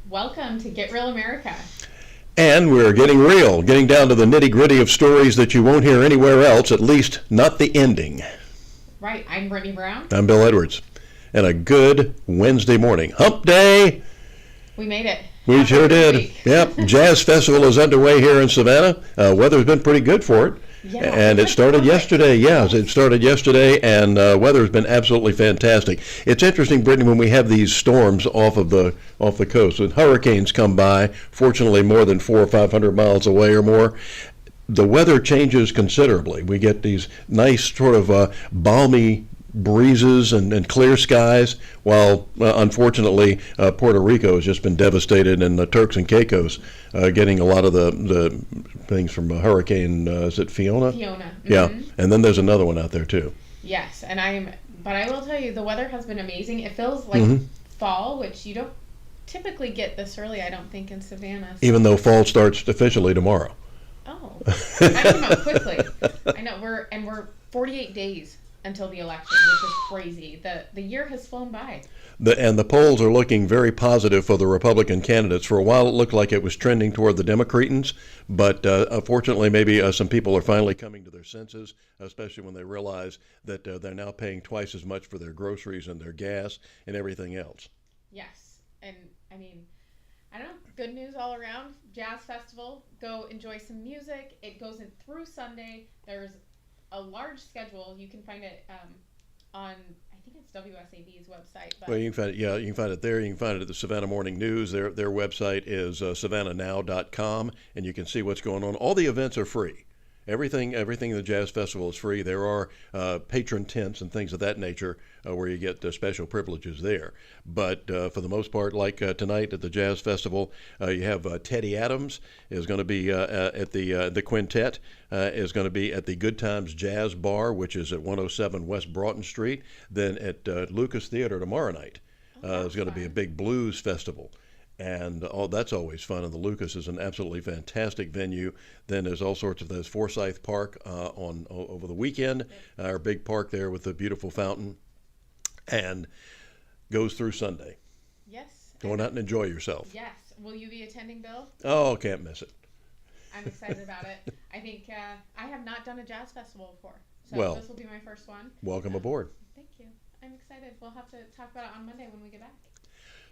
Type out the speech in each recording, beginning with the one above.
Welcome to Get Real America. And we're getting real, getting down to the nitty-gritty of stories that you won't hear anywhere else, at least not the ending. Right, I'm Brittany Brown. I'm Bill Edwards. And a good Wednesday morning. Hump Day! We made it. We sure did. Yep, Jazz Festival is underway here in Savannah. Weather's been pretty good for it. Yeah, and it started yesterday. Yeah, it started yesterday, and weather's been absolutely fantastic. It's interesting, Brittany, when we have these storms off the coast, and hurricanes come by, fortunately more than 400 or 500 miles away or more, the weather changes considerably. We get these nice sort of balmy breezes and clear skies, while unfortunately Puerto Rico has just been devastated, and the Turks and Caicos getting a lot of the things from Hurricane, is it Fiona? Fiona. Mm-hmm. Yeah, and then there's another one out there too. Yes, but I will tell you, the weather has been amazing. It feels like fall, which you don't typically get this early, I don't think, in Savannah. So. Even though fall starts officially tomorrow. Oh, I came out quickly. I know, we're 48 days until the election, which is crazy. The year has flown by. And the polls are looking very positive for the Republican candidates. For a while, it looked like it was trending toward the Democrats, but unfortunately, maybe some people are finally coming to their senses, especially when they realize that they're now paying twice as much for their groceries and their gas and everything else. Yes, and I mean, I don't know, good news all around. Jazz Festival, go enjoy some music. It goes in through Sunday. There's a large schedule. You can find it on, I think it's WSAV's website. But well, you can find it. Yeah, you can find it there. You can find it at the Savannah Morning News. Their website is savannahnow.com, and you can see what's going on. All the events are free. Everything in the Jazz Festival is free. There are patron tents and things of that nature where you get special privileges there. But for the most part, like tonight at the Jazz Festival, you have Teddy Adams is going to be at the quintet is going to be at the Good Times Jazz Bar, which is at 107 West Broughton Street. Then at Lucas Theater tomorrow night is going to be a big blues festival. And that's always fun. And the Lucas is an absolutely fantastic venue. Then there's all sorts of those Forsyth Park over the weekend, our big park there with the beautiful fountain, and goes through Sunday. yes. Going out and enjoy yourself. Yes. Will you be attending, Bill? Oh, can't miss it. I'm excited about it. I think I have not done a jazz festival before, so Well, this will be my first one. Welcome aboard. Thank you. I'm excited. We'll have to talk about it on Monday when we get back.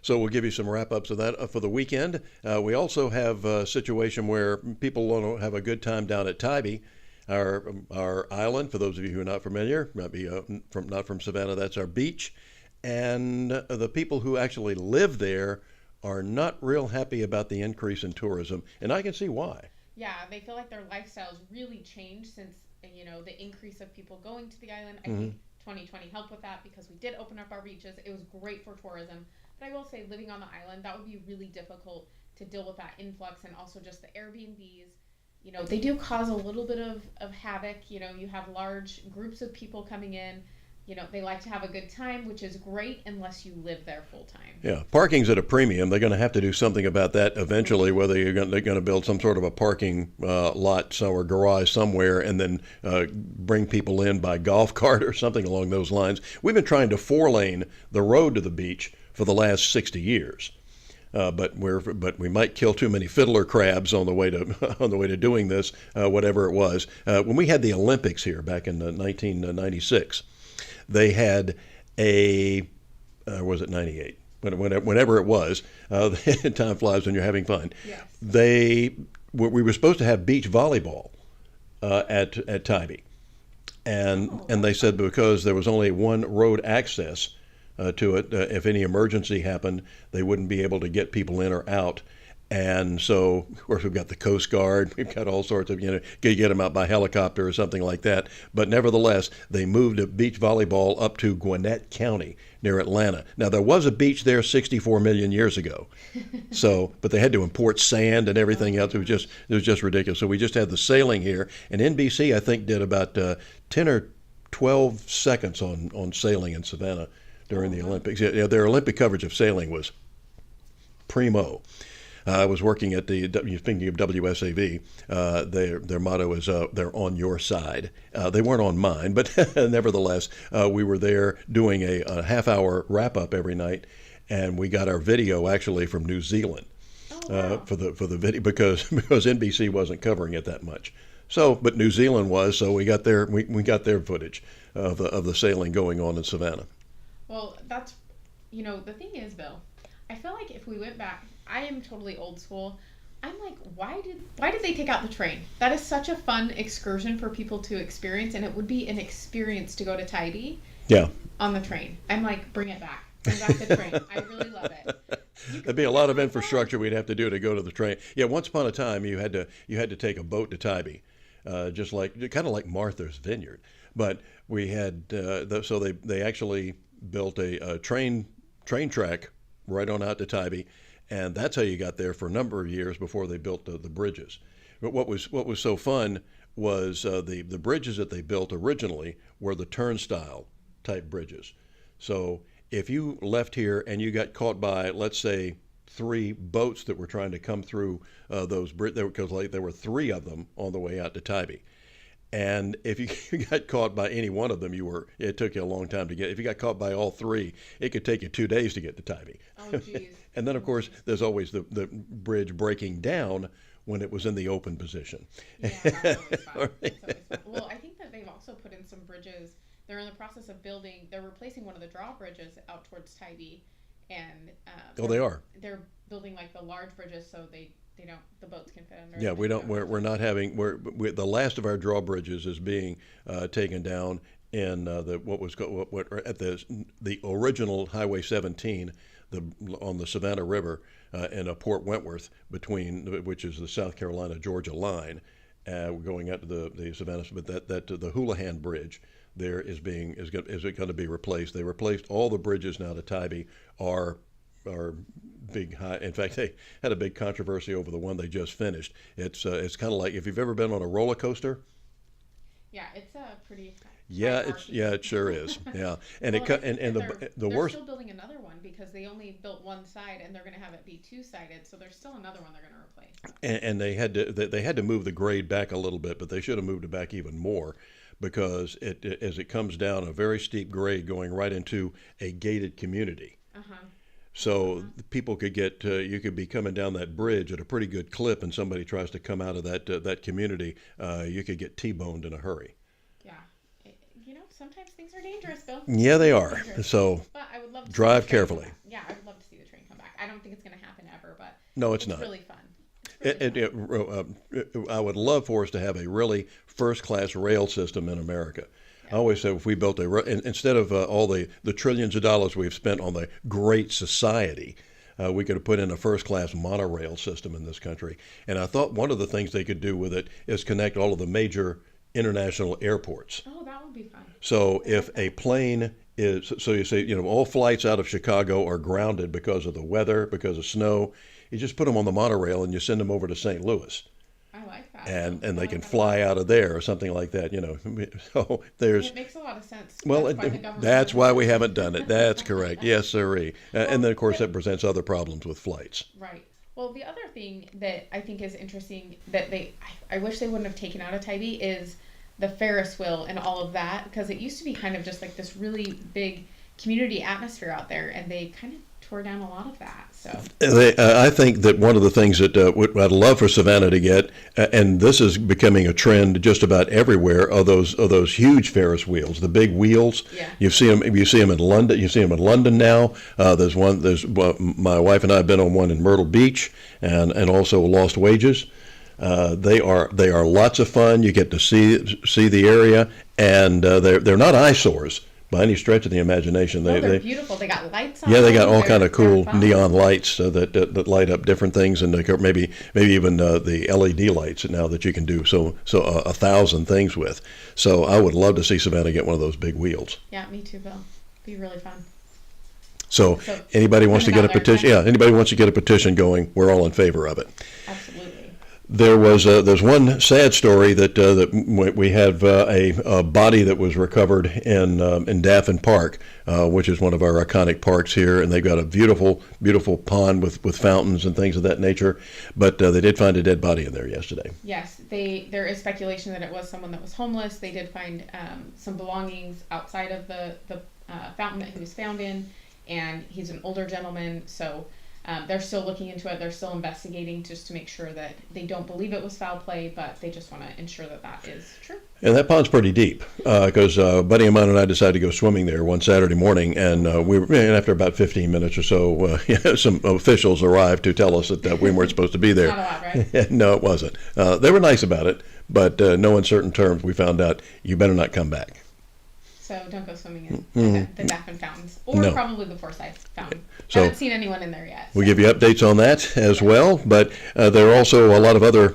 So we'll give you some wrap-ups of that for the weekend. We also have a situation where people want to have a good time down at Tybee, our island. For those of you who are not familiar, might be not from Savannah, that's our beach. And the people who actually live there are not real happy about the increase in tourism, and I can see why. Yeah, they feel like their lifestyles really changed since the increase of people going to the island. I think 2020 helped with that because we did open up our beaches. It was great for tourism. But I will say, living on the island, that would be really difficult to deal with that influx, and also just the Airbnbs. They do cause a little bit of havoc. You have large groups of people coming in. They like to have a good time, which is great unless you live there full time. Yeah, parking's at a premium. They're going to have to do something about that eventually, whether they're going to build some sort of a parking lot or garage somewhere and then bring people in by golf cart or something along those lines. We've been trying to 4-lane the road to the beach for the last 60 years. But we might kill too many fiddler crabs on the way to doing this, whatever it was. When we had the Olympics here back in 1996, they had was it 98? Whenever it was, time flies when you're having fun. Yes. We were supposed to have beach volleyball at Tybee, and they said because there was only one road access to it, if any emergency happened, they wouldn't be able to get people in or out. And so, of course, we've got the Coast Guard. We've got all sorts of, get them out by helicopter or something like that. But nevertheless, they moved beach volleyball up to Gwinnett County near Atlanta. Now, there was a beach there 64 million years ago. But they had to import sand and everything else. It was just ridiculous. So we just had the sailing here. And NBC, I think, did about 10 or 12 seconds on sailing in Savannah during the Olympics. Yeah, their Olympic coverage of sailing was primo. I was working at speaking of WSAV, their motto is they're on your side. They weren't on mine, but nevertheless, we were there doing a half-hour wrap-up every night. and we got our video actually from New Zealand Oh, wow. for the video because NBC wasn't covering it that much. So, but New Zealand was, so we got their footage of the sailing going on in Savannah. Well, that's, the thing is, Bill, I feel like if we went back, I am totally old school. I'm like, why did they take out the train? That is such a fun excursion for people to experience, and it would be an experience to go to Tybee. Yeah. On the train. I'm like, bring it back. Bring back the train. I really love it. There'd be a lot of infrastructure we'd have to do to go to the train. Yeah, once upon a time you had to take a boat to Tybee, just like kind of like Martha's Vineyard. But we had so they actually built a train track right on out to Tybee, and that's how you got there for a number of years before they built the bridges. But what was so fun was the bridges that they built originally were the turnstile type bridges. So if you left here and you got caught by, let's say, 3 boats that were trying to come through those bridges, because there were 3 of them on the way out to Tybee. And if you got caught by any one of them, it took you a long time to get. If you got caught by all 3, it could take you 2 days to get to Tybee. Oh, geez. And then, of course, there's always the bridge breaking down when it was in the open position. Yeah, that's always fun. That's always fun. Well, I think that they've also put in some bridges. They're in the process of they're replacing one of the drawbridges out towards Tybee, and They are. They're building like the large bridges so the boats can fit under. Yeah, we're not having the last of our drawbridges is being taken down in at the original Highway 17 on the Savannah River in Port Wentworth which is the South Carolina Georgia line, going out to the Savannah, but that the Houlihan Bridge there is going to be replaced. They replaced all the bridges now to Tybee are big high. In fact, they had a big controversy over the one they just finished. It's kind of like if you've ever been on a roller coaster. Yeah, it's a pretty. Yeah, it sure is. Yeah, and well, the worst. They're still building another one because they only built one side, and they're going to have it be 2-sided. So there's still another one they're going to replace. And they had to move the grade back a little bit, but they should have moved it back even more, because as it comes down a very steep grade going right into a gated community. So people could you could be coming down that bridge at a pretty good clip, and somebody tries to come out of that community, you could get T-boned in a hurry. Yeah, sometimes things are dangerous, Bill. Yeah, they are. So but I would love to drive carefully. Yeah, I would love to see the train come back. I don't think it's going to happen ever, but no, it's not. Really fun. I would love for us to have a really first-class rail system in America. I always say if we built instead of all the trillions of dollars we've spent on the Great Society, we could have put in a first-class monorail system in this country. And I thought one of the things they could do with it is connect all of the major international airports. Oh, that would be fun. So if a plane so you say, all flights out of Chicago are grounded because of the weather, because of snow, you just put them on the monorail and you send them over to St. Louis. I like that. And they can fly out of there or something like that, So there's. It makes a lot of sense. Well, that's why we haven't done it. That's correct. Yes, sirree. And then, of course, that presents other problems with flights. Right. Well, the other thing that I think is interesting that I wish they wouldn't have taken out of Tybee is the Ferris wheel and all of that, because it used to be kind of just like this really big community atmosphere out there, and they kind of tore down a lot of that. So I think that one of the things that I'd love for Savannah to get, and this is becoming a trend just about everywhere, are those huge Ferris wheels, the big wheels. Yeah. You see them in London. You see them in London now. There's one. My wife and I have been on one in Myrtle Beach, and also Lost Wages. They are lots of fun. You get to see the area, and they're not eyesores by any stretch of the imagination. They're beautiful. They got lights on. Yeah, they got all kind of cool neon lights that light up different things, and maybe even the LED lights now that you can do so 1,000 things with. So I would love to see Savannah get one of those big wheels. Yeah, me too, Bill. Be really fun. So anybody wants to get a petition? Yeah, anybody wants to get a petition going? We're all in favor of it. Absolutely. There's one sad story that we have a body that was recovered in Daffin Park, which is one of our iconic parks here, and they've got a beautiful pond with fountains and things of that nature. But they did find a dead body in there yesterday. Yes, there is speculation that it was someone that was homeless. They did find some belongings outside of the fountain that he was found in, and he's an older gentleman, so they're still looking into it. They're still investigating just to make sure that they don't believe it was foul play, but they just want to ensure that that is true. And that pond's pretty deep because a buddy of mine and I decided to go swimming there one Saturday morning, and and after about 15 minutes or so, some officials arrived to tell us that we weren't supposed to be there. Not allowed, right? No, it wasn't. They were nice about it, but no uncertain terms. We found out you better not come back. So don't go swimming in the Daffin fountains, or No. probably the Forsyth fountain. So- Haven't seen anyone in there yet. We'll give you updates on that as well, but there are also a lot of other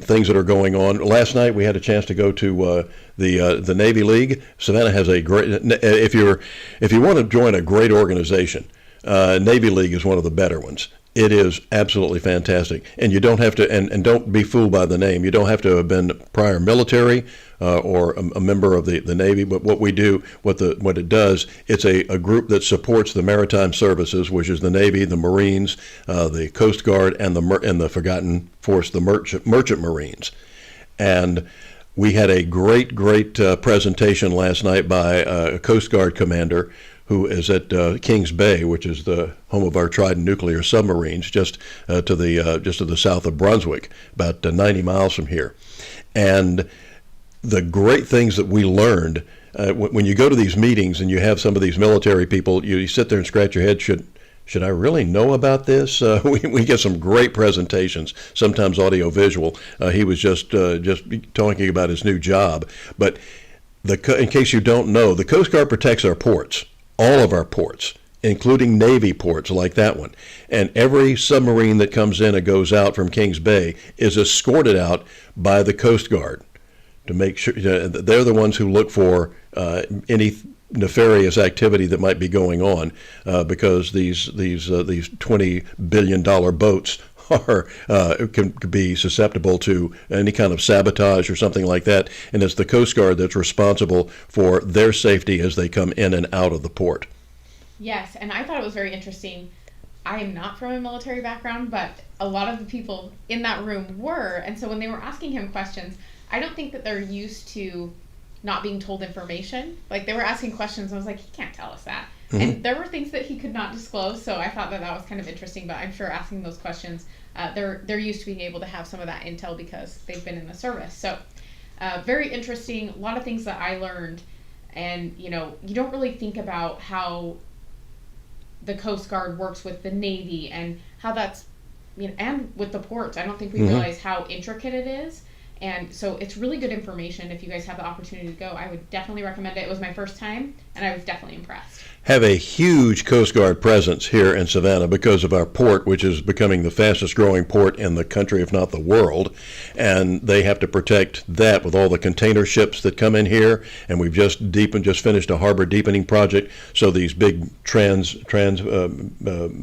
things that are going on. Last night we had a chance to go to the Navy League. Savannah has a great. If you want to join a great organization, Navy League is one of the better ones. It is absolutely fantastic, and you don't have to. And don't be fooled by the name. You don't have to have been prior military or a member of the Navy. But what we do, what it does, it's a group that supports the maritime services, which is the Navy, the Marines, the Coast Guard, and the forgotten force, the merchant Marines. And we had a great presentation last night by a Coast Guard commander who is at Kings Bay, which is the home of our Trident nuclear submarines, just to the south of Brunswick, about 90 miles from here. And the great things that we learned when you go to these meetings and you have some of these military people, you sit there and scratch your head. Should I really know about this? We get some great presentations, sometimes audio visual. He was just talking about his new job. But in case you don't know, the Coast Guard protects our ports, all of our ports, including Navy ports like that one. And every submarine that comes in and goes out from Kings Bay is escorted out by the Coast Guard to make sure they're the ones who look for any nefarious activity that might be going on, because these $20 billion boats can be susceptible to any kind of sabotage or something like that, and it's the Coast Guard that's responsible for their safety as they come in and out of the port. Yes, and I thought it was very interesting. I am not from a military background, but a lot of the people in that room were, and so when they were asking him questions, I don't think that they're used to not being told information. Like, they were asking questions, and I was like, he can't tell us that. Mm-hmm. And there were things that he could not disclose, so I thought that was kind of interesting, but I'm sure asking those questions, they're used to being able to have some of that intel because they've been in the service. So very interesting, a lot of things that I learned, and you don't really think about how the Coast Guard works with the Navy and how that's, and with the ports. I don't think we realize how intricate it is. And so it's really good information. If you guys have the opportunity to go, I would definitely recommend it. It was my first time, and I was definitely impressed. Have a huge Coast Guard presence here in Savannah because of our port, which is becoming the fastest growing port in the country, if not the world. And they have to protect that with all the container ships that come in here. And we've just finished a harbor deepening project. So these big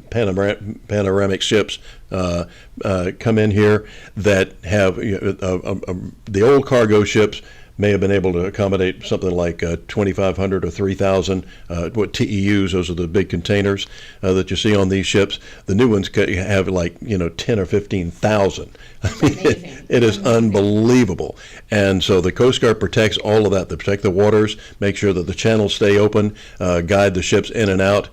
panoramic ships come in here that have the old cargo ships may have been able to accommodate something like 2,500 or 3,000 TEUs. Those are the big containers that you see on these ships. The new ones have 10 or 15,000. I mean, it is unbelievable. And so the Coast Guard protects all of that. They protect the waters, make sure that the channels stay open, guide the ships in and out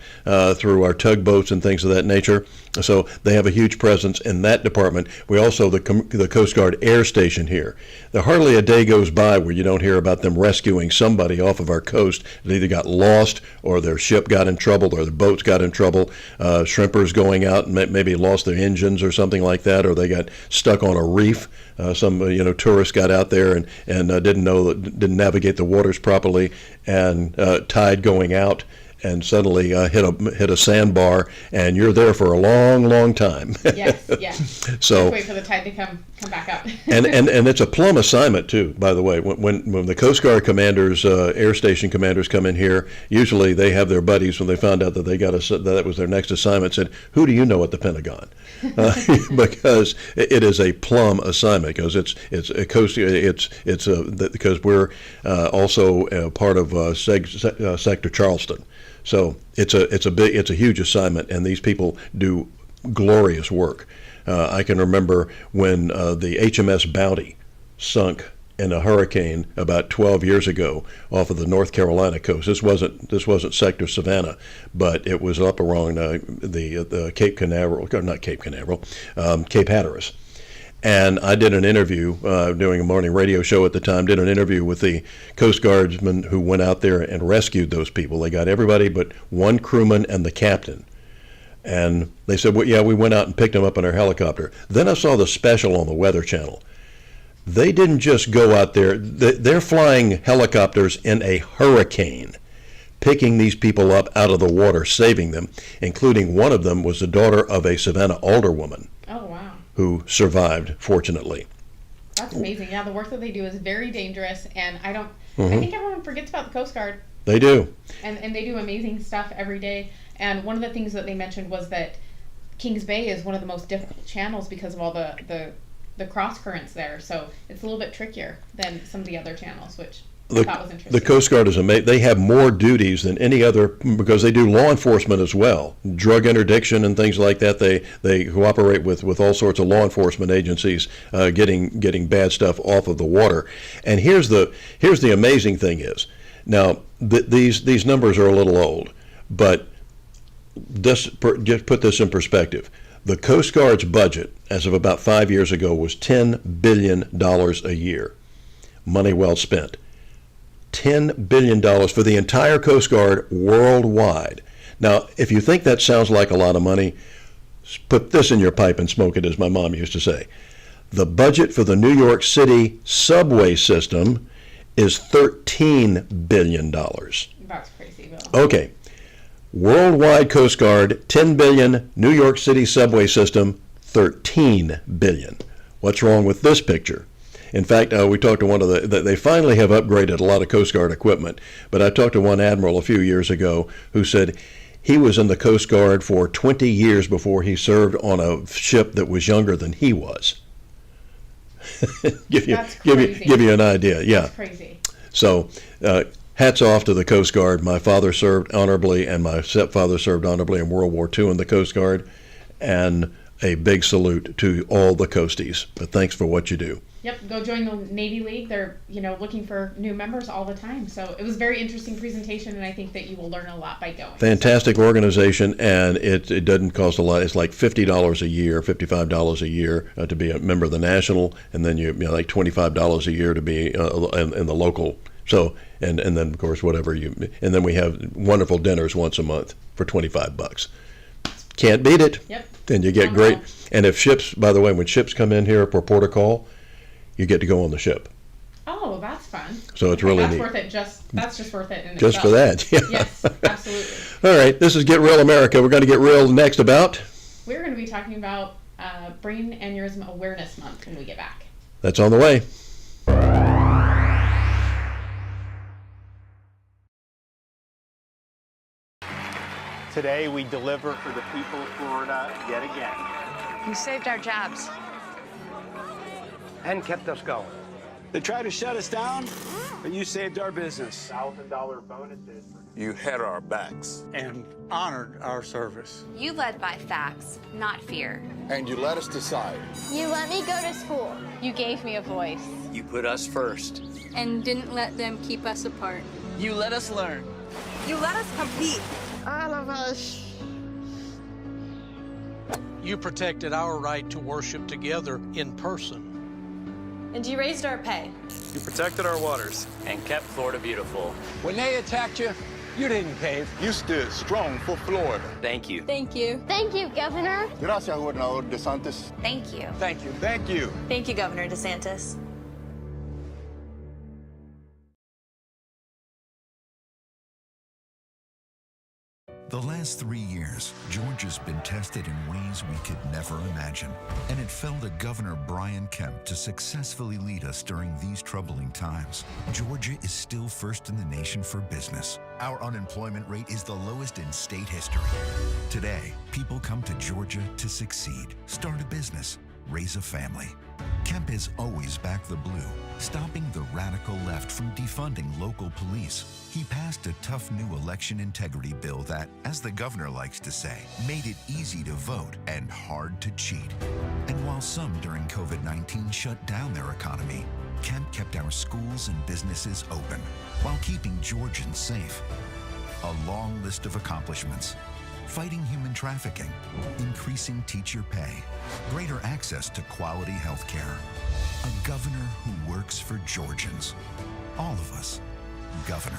through our tugboats and things of that nature. So they have a huge presence in that department. We also, the Coast Guard Air Station here. There hardly a day goes by where you don't hear about them rescuing somebody off of our coast that either got lost or their ship got in trouble or their boats got in trouble. Shrimpers going out and maybe lost their engines or something like that, or they got stuck on a reef. Some tourists got out there and didn't navigate the waters properly, and tide going out, and suddenly hit a sandbar, and you're there for a long time. Yes. So just wait for the tide to come back up. and it's a plum assignment too, by the way. When the Coast Guard commanders, air station commanders come in here, usually they have their buddies when they found out that that was their next assignment, said, "Who do you know at the Pentagon?" Because it is a plum assignment, because because we're also part of Sector Charleston. So it's a huge assignment, and these people do glorious work. I can remember when the HMS Bounty sunk in a hurricane about 12 years ago off of the North Carolina coast. This wasn't Sector Savannah, but it was up around the Cape Canaveral, not Cape Canaveral, Cape Hatteras. And I did an interview, doing a morning radio show at the time, did an interview with the Coast Guardsmen who went out there and rescued those people. They got everybody but one crewman and the captain. And they said, well, yeah, we went out and picked them up in our helicopter. Then I saw the special on the Weather Channel. They didn't just go out there. They're flying helicopters in a hurricane, picking these people up out of the water, saving them, including one of them was the daughter of a Savannah alderwoman. Oh, wow. Who survived, fortunately. That's amazing. Yeah, the work that they do is very dangerous, and I think everyone forgets about the Coast Guard. They do. And they do amazing stuff every day. And one of the things that they mentioned was that Kings Bay is one of the most difficult channels because of all the cross currents there. So it's a little bit trickier than some of the other channels, which I thought was interesting. The Coast Guard is amazing. They have more duties than any other because they do law enforcement as well, drug interdiction and things like that. They cooperate with all sorts of law enforcement agencies, getting bad stuff off of the water. And here's the amazing thing is, now these numbers are a little old, but just put this in perspective. The Coast Guard's budget, as of about 5 years ago, was $10 billion a year. Money well spent. $10 billion for the entire Coast Guard worldwide. Now, if you think that sounds like a lot of money, put this in your pipe and smoke it, as my mom used to say. The budget for the New York City subway system is $13 billion. That's crazy, Bill. Okay. Worldwide Coast Guard, $10 billion. New York City subway system, $13 billion. What's wrong with this picture? In fact, we talked to one of they finally have upgraded a lot of Coast Guard equipment, but I talked to one admiral a few years ago who said he was in the Coast Guard for 20 years before he served on a ship that was younger than he was. give you an idea. Yeah. That's crazy. So, hats off to the Coast Guard. My father served honorably, and my stepfather served honorably in World War II in the Coast Guard, and a big salute to all the Coasties. But thanks for what you do. Yep, go join the Navy League. They're, looking for new members all the time. So it was a very interesting presentation, and I think that you will learn a lot by going. Fantastic organization, and it doesn't cost a lot. It's like $50 a year, $55 a year to be a member of the national, and then you like $25 a year to be in the local. So and then of course and then we have wonderful dinners once a month for $25. Can't beat it. Yep. Then you get great. And if ships, by the way, when ships come in here for port of call, you get to go on the ship. Oh, that's fun. So it's really neat. Worth it. That's just worth it in just itself. For that. Yeah. Yes, absolutely. All right, this is Get Real America. We're going to get real next about. We're going to be talking about Brain Aneurysm Awareness Month when we get back. That's on the way. Today we deliver for the people of Florida yet again. You saved our jobs. And kept us going. They tried to shut us down, but you saved our business. $1,000 bonuses. You had our backs. And honored our service. You led by facts, not fear. And you let us decide. You let me go to school. You gave me a voice. You put us first. And didn't let them keep us apart. You let us learn. You let us compete. All of us. You protected our right to worship together in person. And you raised our pay. You protected our waters. And kept Florida beautiful. When they attacked you, you didn't cave. You stood strong for Florida. Thank you. Thank you. Thank you, Governor. Gracias, Gobernador DeSantis. Thank you. Thank you. Thank you. Thank you, Governor DeSantis. The last 3 years, Georgia's been tested in ways we could never imagine. And it fell to Governor Brian Kemp to successfully lead us during these troubling times. Georgia is still first in the nation for business. Our unemployment rate is the lowest in state history. Today, people come to Georgia to succeed, start a business, raise a family. Kemp has always backed the blue, stopping the radical left from defunding local police. He passed a tough new election integrity bill that, as the governor likes to say, made it easy to vote and hard to cheat. And while some during COVID-19 shut down their economy, Kemp kept our schools and businesses open while keeping Georgians safe. A long list of accomplishments: fighting human trafficking, increasing teacher pay, greater access to quality health care. A governor who works for Georgians. All of us. Governor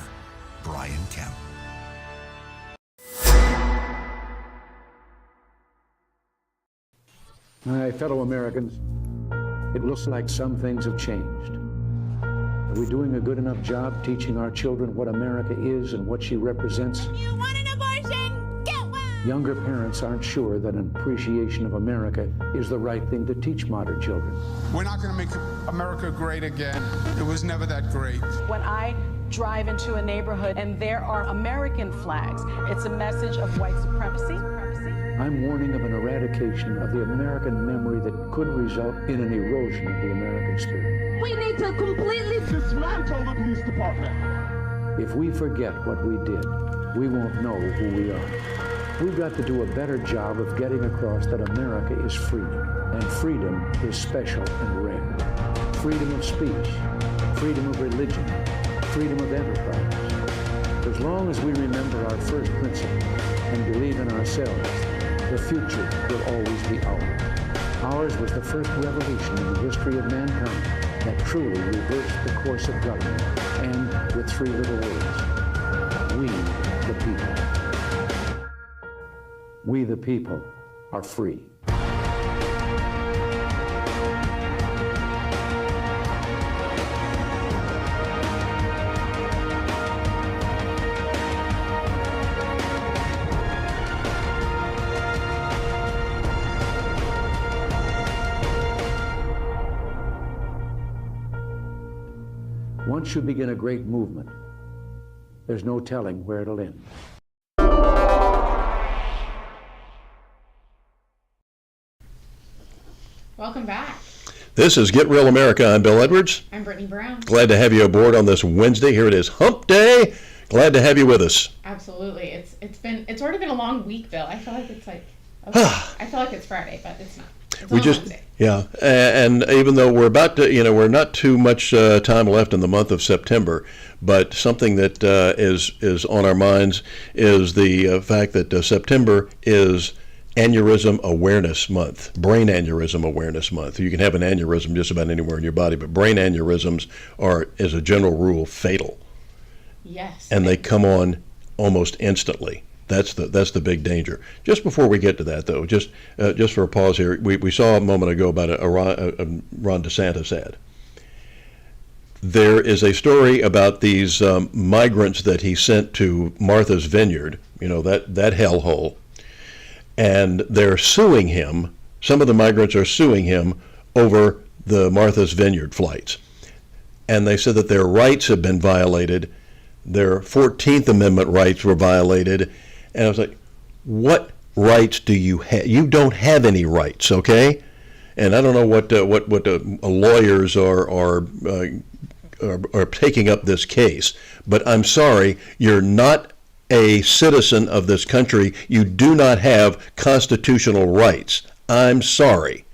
Brian Kemp. My fellow Americans, it looks like some things have changed. Are we doing a good enough job teaching our children what America is and what she represents? You want an abortion? Get one! Younger parents aren't sure that an appreciation of America is the right thing to teach modern children. We're not going to make America great again. It was never that great. When I drive into a neighborhood and there are American flags, it's a message of white supremacy. I'm warning of an eradication of the American memory that could result in an erosion of the American spirit. We need to completely dismantle the police department. If we forget what we did, we won't know who we are. We've got to do a better job of getting across that America is free, and freedom is special and rare. Freedom of speech, freedom of religion, freedom of enterprise. As long as we remember our first principle and believe in ourselves, the future will always be ours. Ours was the first revolution in the history of mankind that truly reversed the course of government, and with three little words: we the people. We the people are free. Once you begin a great movement, there's no telling where it'll end. Welcome back. This is Get Real America. I'm Bill Edwards. I'm Brittany Brown. Glad to have you aboard on this Wednesday. Here it is, Hump Day. Glad to have you with us. Absolutely. It's already been a long week, Bill. I feel like it's like okay. I feel like it's Friday, but it's not. It's We on just Wednesday. yeah, and even though we're about to, we're not too much time left in the month of September, but something that is on our minds is the fact that September is Aneurysm Awareness Month, Brain Aneurysm Awareness Month. You can have an aneurysm just about anywhere in your body, but brain aneurysms are, as a general rule, fatal. Yes. And they come on almost instantly. That's the big danger. Just before we get to that, though, just for a pause here, we saw a moment ago about a Ron DeSantis ad. There is a story about these migrants that he sent to Martha's Vineyard, that hellhole, and they're suing him. Some of the migrants are suing him over the Martha's Vineyard flights. And they said that their rights have been violated. Their 14th Amendment rights were violated. And I was like, what rights do you have? You don't have any rights, okay? And I don't know what lawyers are taking up this case, but I'm sorry, you're not a citizen of this country. You do not have constitutional rights. I'm sorry.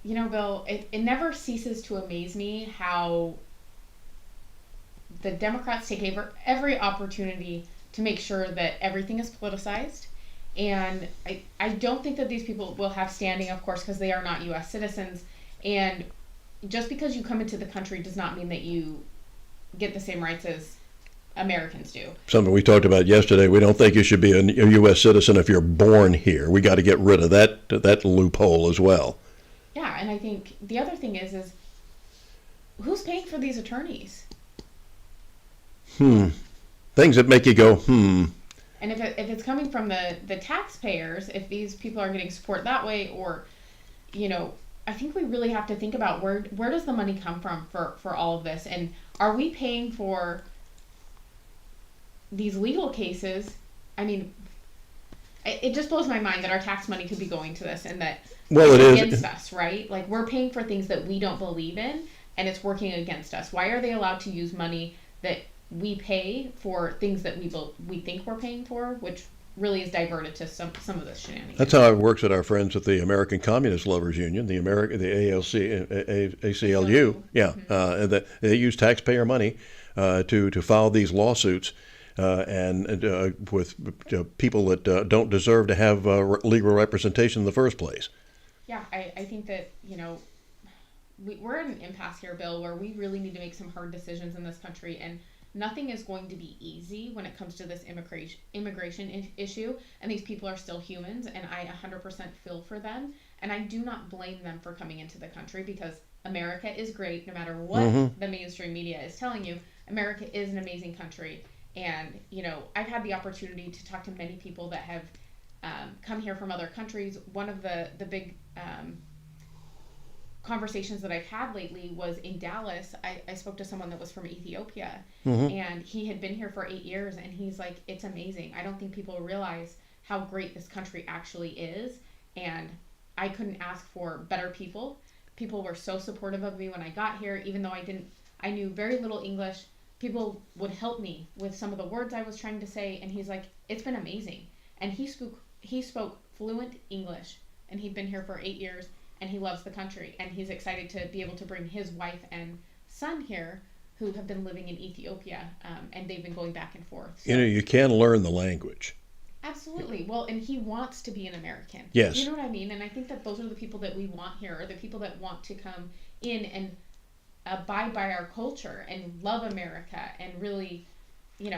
Bill, it never ceases to amaze me how the Democrats take every opportunity to make sure that everything is politicized. And I don't think that these people will have standing, of course, because they are not U.S. citizens. And just because you come into the country does not mean that you get the same rights as Americans do. Something we talked about yesterday. We don't think you should be a U.S. citizen if you're born here. We got to get rid of that loophole as well. Yeah, and I think the other thing is who's paying for these attorneys? Things that make you go, And if it's coming from the taxpayers, if these people are getting support that way, or, I think we really have to think about where does the money come from for all of this? And are we paying for these legal cases? I mean, it just blows my mind that our tax money could be going to this and that it's against us, right? Like, we're paying for things that we don't believe in, and it's working against us. Why are they allowed to use money that we pay for things that we think we're paying for, which really is diverted to some of the shenanigans. That's how it works with our friends at the American Communist Lovers Union, the ACLU. Yeah, they use taxpayer money to file these lawsuits with people that don't deserve to have legal representation in the first place. Yeah, I think that, we're at an impasse here, Bill, where we really need to make some hard decisions in this country, and nothing is going to be easy when it comes to this immigration issue, and these people are still humans, and I 100% feel for them, and I do not blame them for coming into the country, because America is great no matter what the mainstream media is telling you. America is an amazing country, and I've had the opportunity to talk to many people that have come here from other countries. One of the big conversations that I've had lately was in Dallas. I spoke to someone that was from Ethiopia, and he had been here for 8 years, and he's like, it's amazing. I don't think people realize how great this country actually is, and I couldn't ask for better people. People were so supportive of me when I got here, even though I knew very little English. People would help me with some of the words I was trying to say, and he's like, it's been amazing. And he spoke fluent English, and he'd been here for 8 years, and he loves the country, and he's excited to be able to bring his wife and son here who have been living in Ethiopia, and they've been going back and forth. So, you can learn the language. Absolutely. Well, and he wants to be an American. Yes. You know what I mean? And I think that those are the people that we want here, are the people that want to come in and abide by our culture and love America, and really,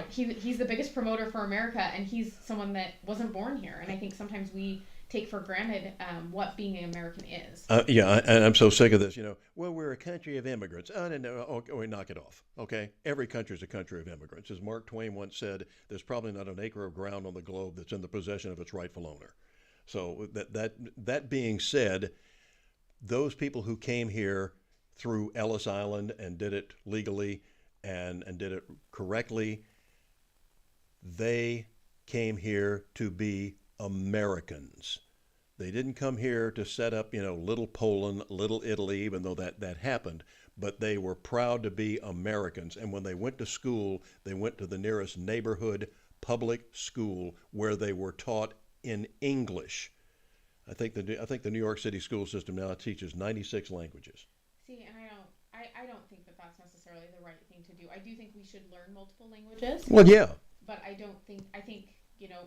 he's the biggest promoter for America, and he's someone that wasn't born here. And I think sometimes we take for granted what being an American is. And I'm so sick of this. Well, we're a country of immigrants. Oh, no, we knock it off. Okay, every country is a country of immigrants. As Mark Twain once said, there's probably not an acre of ground on the globe that's in the possession of its rightful owner. So that being said, those people who came here through Ellis Island and did it legally and did it correctly, they came here to be Americans. They didn't come here to set up, little Poland, little Italy, even though that happened, but they were proud to be Americans. And when they went to school, they went to the nearest neighborhood public school where they were taught in English. I think the New York City school system now teaches 96 languages. See, and I don't think that that's necessarily the right thing to do. I do think we should learn multiple languages. Well, yeah. But I think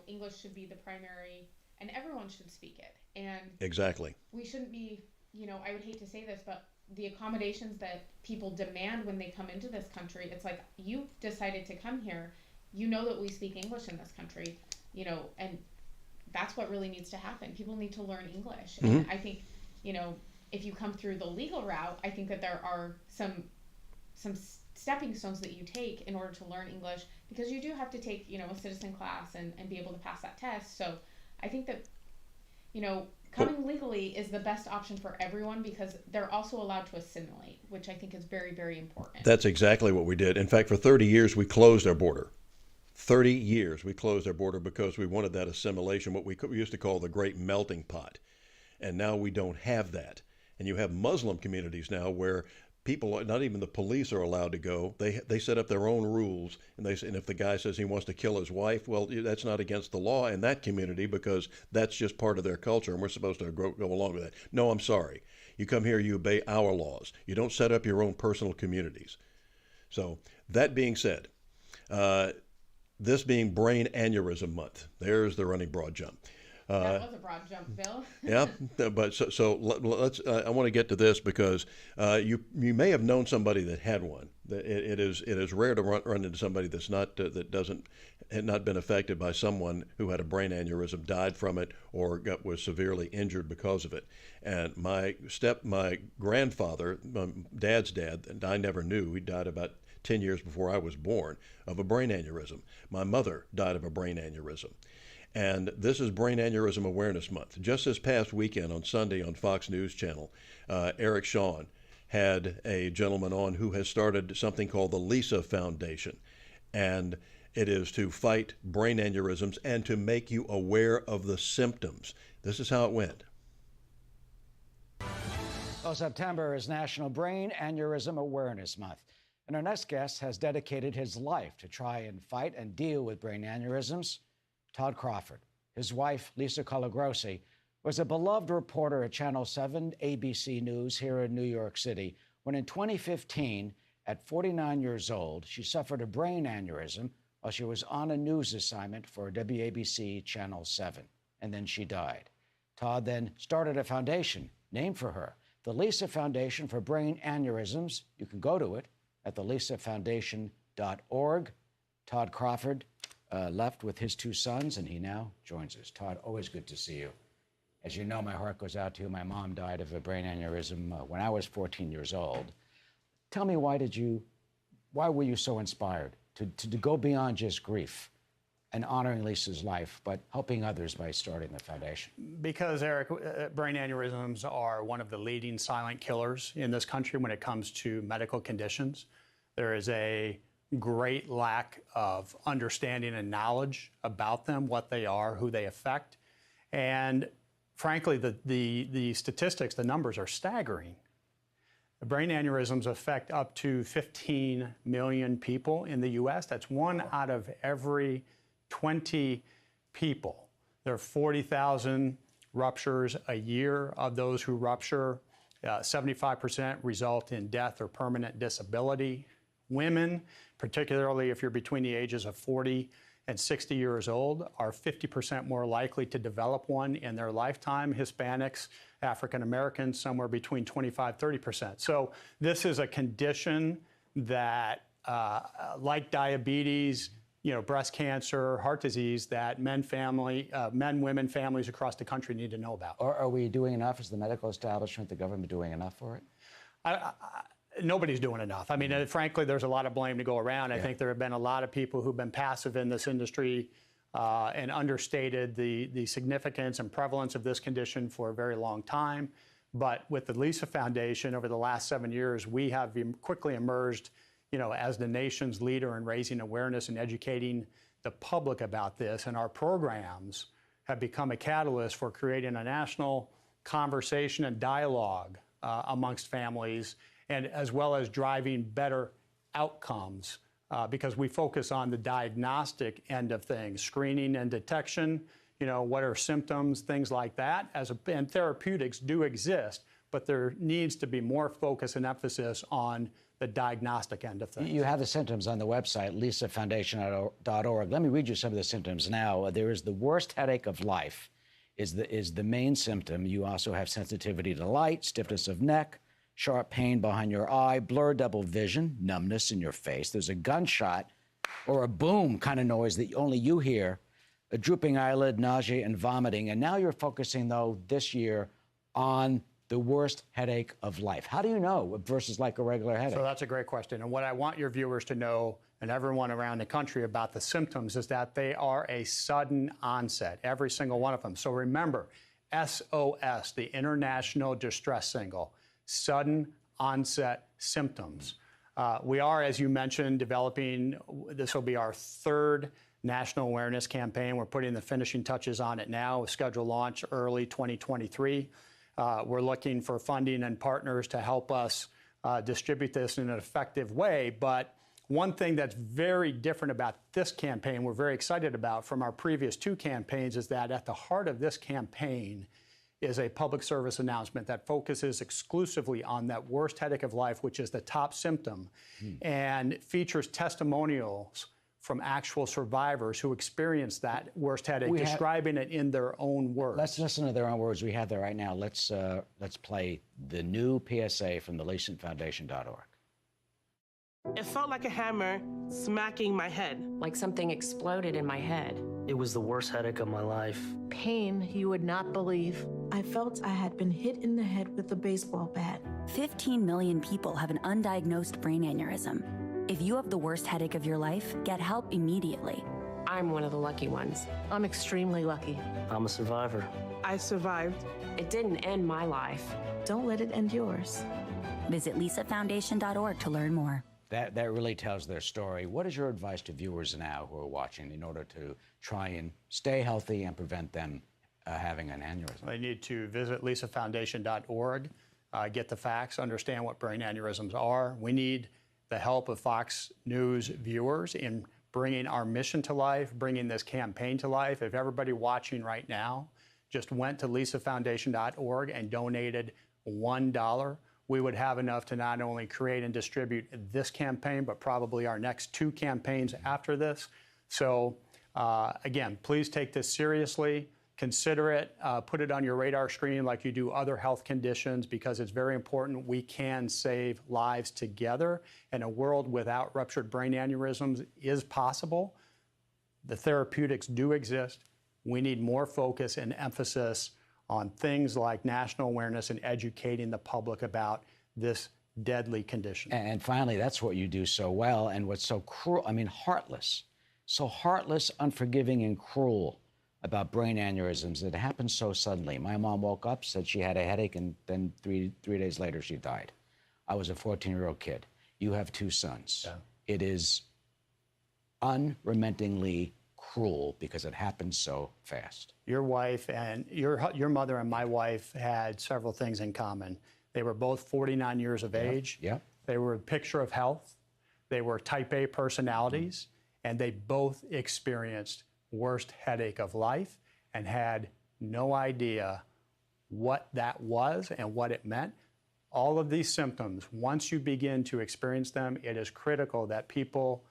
English should be the primary, and everyone should speak it. And exactly. We shouldn't be, I would hate to say this, but the accommodations that people demand when they come into this country, it's like, you decided to come here, that we speak English in this country, and that's what really needs to happen. People need to learn English. And I think, if you come through the legal route, I think that there are some stepping stones that you take in order to learn English, because you do have to take, a citizen class and be able to pass that test. So I think that, coming legally is the best option for everyone, because they're also allowed to assimilate, which I think is very, very important. That's exactly what we did. In fact, for 30 years, we closed our border. 30 years we closed our border because we wanted that assimilation, what we used to call the great melting pot. And now we don't have that. And you have Muslim communities now where people, not even the police, are allowed to go. They set up their own rules, and if the guy says he wants to kill his wife, well, that's not against the law in that community, because that's just part of their culture, and we're supposed to go along with that. No, I'm sorry. You come here, you obey our laws. You don't set up your own personal communities. So that being said, this being Brain Aneurysm Month, there's the running broad jump. That was a broad jump, Bill. Yeah, but so let's. I want to get to this because you may have known somebody that had one. It is rare to run into somebody that's not had not been affected by someone who had a brain aneurysm, died from it, or was severely injured because of it. And my grandfather, my dad's dad, and I never knew. He died about 10 years before I was born of a brain aneurysm. My mother died of a brain aneurysm. And this is Brain Aneurysm Awareness Month. Just this past weekend on Sunday on Fox News Channel, Eric Shawn had a gentleman on who has started something called the Lisa Foundation. And it is to fight brain aneurysms and to make you aware of the symptoms. This is how it went. Well, September is National Brain Aneurysm Awareness Month. And our next guest has dedicated his life to try and fight and deal with brain aneurysms. Todd Crawford. His wife, Lisa Colagrossi, was a beloved reporter at Channel 7 ABC News here in New York City when in 2015, at 49 years old, she suffered a brain aneurysm while she was on a news assignment for WABC Channel 7, and then she died. Todd then started a foundation named for her, the Lisa Foundation for Brain Aneurysms. You can go to it at thelisafoundation.org. Todd Crawford left with his two sons, and he now joins us. Todd, always good to see you. As you know, my heart goes out to you. My mom died of a brain aneurysm when I was 14 years old. Tell me, why were you so inspired to go beyond just grief and honoring Lisa's life, but helping others by starting the foundation? Because, Eric, brain aneurysms are one of the leading silent killers in this country when it comes to medical conditions. There is a great lack of understanding and knowledge about them, what they are, who they affect. And frankly, the statistics, the numbers are staggering. The brain aneurysms affect up to 15 million people in the U.S. That's 1 out of every 20 people. There are 40,000 ruptures a year. Of those who rupture, 75% result in death or permanent disability. Women, particularly if you're between the ages of 40 and 60 years old, are 50% more likely to develop one in their lifetime. Hispanics, African Americans, somewhere between 25-30%. So this is a condition that, like diabetes, breast cancer, heart disease, that men, women, families across the country need to know about. Are we doing enough? Is the medical establishment, the government doing enough for it? Nobody's doing enough. I mean, frankly, there's a lot of blame to go around. I think there have been a lot of people who've been passive in this industry and understated the significance and prevalence of this condition for a very long time. But with the Lisa Foundation, over the last 7 years, we have quickly emerged, as the nation's leader in raising awareness and educating the public about this. And our programs have become a catalyst for creating a national conversation and dialogue amongst families, and as well as driving better outcomes because we focus on the diagnostic end of things, screening and detection, what are symptoms, things like that. And therapeutics do exist, but there needs to be more focus and emphasis on the diagnostic end of things. You have the symptoms on the website, lisafoundation.org. Let me read you some of the symptoms now. There is the worst headache of life is the main symptom. You also have sensitivity to light, stiffness of neck, sharp pain behind your eye, blurred double vision, numbness in your face. There's a gunshot or a boom kind of noise that only you hear, a drooping eyelid, nausea, and vomiting. And now you're focusing, though, this year on the worst headache of life. How do you know versus like a regular headache? So that's a great question. And what I want your viewers to know, and everyone around the country, about the symptoms is that they are a sudden onset, every single one of them. So remember, SOS, the International Distress Signal, sudden onset symptoms. We are, as you mentioned, developing, this will be our third national awareness campaign. We're putting the finishing touches on it now, with scheduled launch early 2023. We're looking for funding and partners to help us distribute this in an effective way. But one thing that's very different about this campaign, we're very excited about from our previous two campaigns, is that at the heart of this campaign is a public service announcement that focuses exclusively on that worst headache of life, which is the top symptom, and features testimonials from actual survivors who experienced that worst headache, describing it in their own words. Let's listen to their own words. We have that right now. Let's play the new PSA from the lisafoundation.org. It felt like a hammer smacking my head. Like something exploded in my head. It was the worst headache of my life. Pain you would not believe. I felt I had been hit in the head with a baseball bat. 15 million people have an undiagnosed brain aneurysm. If you have the worst headache of your life, get help immediately. I'm one of the lucky ones. I'm extremely lucky. I'm a survivor. I survived. It didn't end my life. Don't let it end yours. Visit lisafoundation.org to learn more. That really tells their story. What is your advice to viewers now who are watching in order to try and stay healthy and prevent them having an aneurysm? They need to visit lisafoundation.org, get the facts, understand what brain aneurysms are. We need the help of Fox News viewers in bringing our mission to life, bringing this campaign to life. If everybody watching right now just went to lisafoundation.org and donated $1, we would have enough to not only create and distribute this campaign, but probably our next 2 campaigns after this. So again, please take this seriously. Consider it, put it on your radar screen like you do other health conditions, because it's very important. We can save lives together, and a world without ruptured brain aneurysms is possible. The therapeutics do exist. We need more focus and emphasis on things like national awareness and educating the public about this deadly condition. And finally, that's what you do so well, and what's so cruel, I mean, heartless, so heartless, unforgiving, and cruel about brain aneurysms. It happened so suddenly. My mom woke up, said she had a headache, and then three days later she died. I was a 14-year-old kid. You have 2 sons. Yeah. It is unrelentingly cruel because it happened so fast. Your wife and your mother and my wife had several things in common. They were both 49 years of age. Yep. They were a picture of health. They were type A personalities, and they both experienced worst headache of life and had no idea what that was and what it meant. All of these symptoms, once you begin to experience them, it is critical that people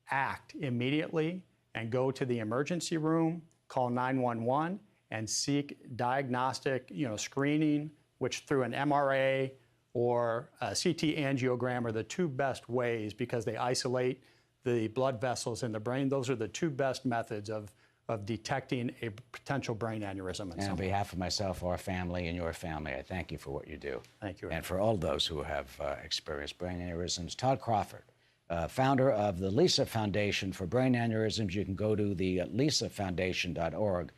act immediately and go to the emergency room, call 911, and seek diagnostic, screening, which through an MRA or a CT angiogram are the 2 best ways, because they isolate the blood vessels in the brain. Those are the 2 best methods of detecting a potential brain aneurysm. And on behalf of myself, our family, and your family, I thank you for what you do. Thank you. And for all those who have experienced brain aneurysms. Todd Crawford, founder of the Lisa Foundation for Brain Aneurysms. You can go to the lisafoundation.org